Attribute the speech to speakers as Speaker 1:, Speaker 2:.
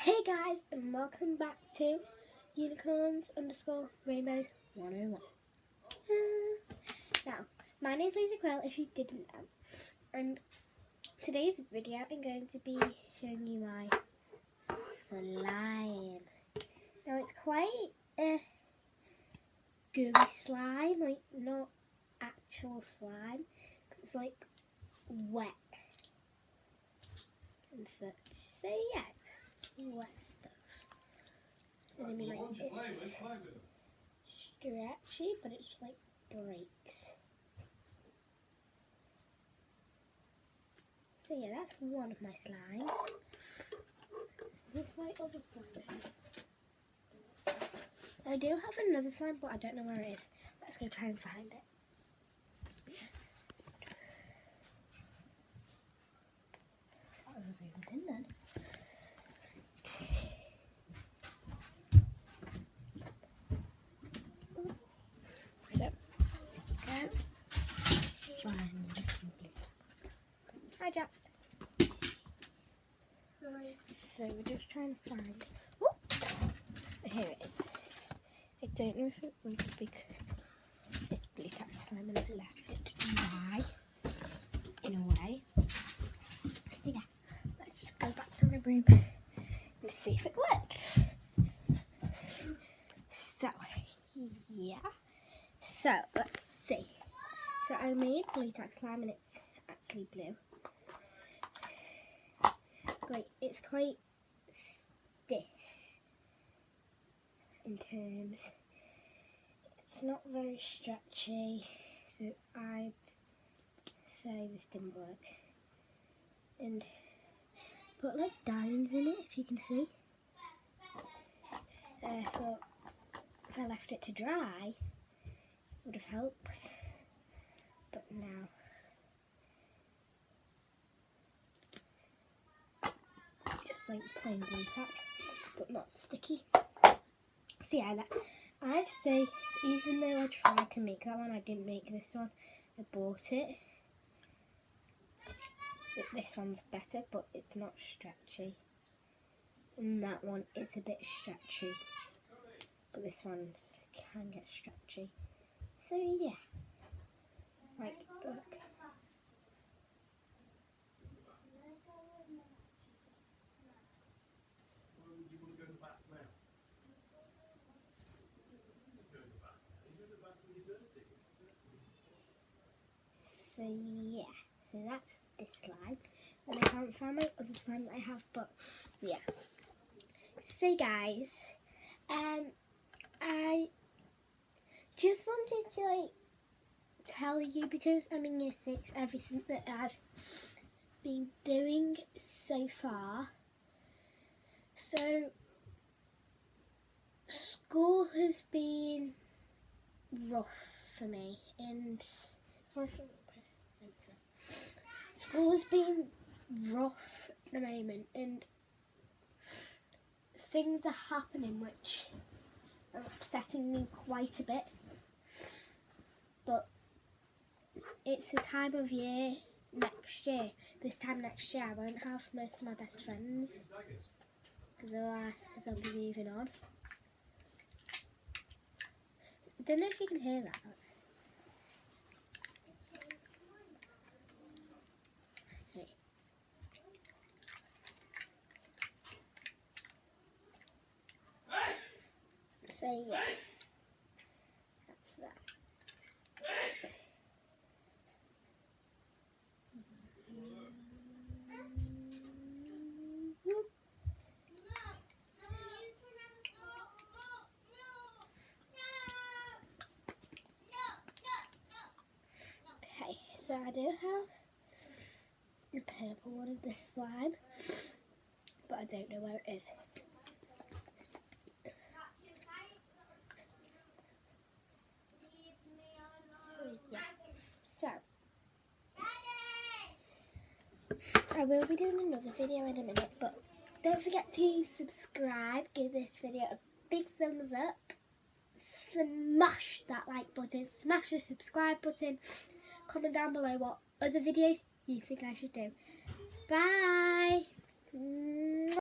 Speaker 1: Hey guys, and welcome back to Unicorns_Rainbows 101. Now, my name is Lisa Quill, if you didn't know, and today's video I'm going to be showing you my slime. Now, it's quite a gooey slime, like not actual slime, because it's like wet and such. So yeah, it's wet stuff. And I mean, like, it's stretchy, but it just like breaks. So yeah, that's one of my slimes. This is my other slime. I do have another slime, but I don't know where it is. Let's go try and find it. That was zoomed in then. So, go find. Hi, Jack. So we're just trying to find. Oh, here it is. I don't know if it was because it's blue tack slime and I left it to dry in a way. So yeah, let's just go back to my room and see if it worked. So yeah. So let's see. So I made blue tack slime and it's actually blue. Like, it's quite stiff in terms. It's not very stretchy, so I'd say this didn't work. And put like diamonds in it, if you can see. So if I left it to dry, it would have helped. But now, just like plain blue tack, but not sticky. So yeah, I'd say even though I tried to make that one, I didn't make this one. I bought it. But this one's better, but it's not stretchy. And that one is a bit stretchy. But this one can get stretchy. So yeah. Like, look. So yeah, so that's this slime. And I can't find my other slime that I have, but yeah. So guys, I just wanted to like tell you, because I'm in year 6, everything that I've been doing so far. So school has been rough for me, and school has been rough at the moment, and things are happening which are upsetting me quite a bit. But it's a time of year next year. This time next year I won't have most of my best friends, because I'll be moving on. I don't know if you can hear that. Okay. So yeah, that's that. Okay, so I do have the purple one of this slime, but I don't know where it is. So yeah, so I will be doing another video in a minute, but don't forget to subscribe, give this video a big thumbs up, smash that like button, smash the subscribe button, comment down below what other video you think I should do. Bye!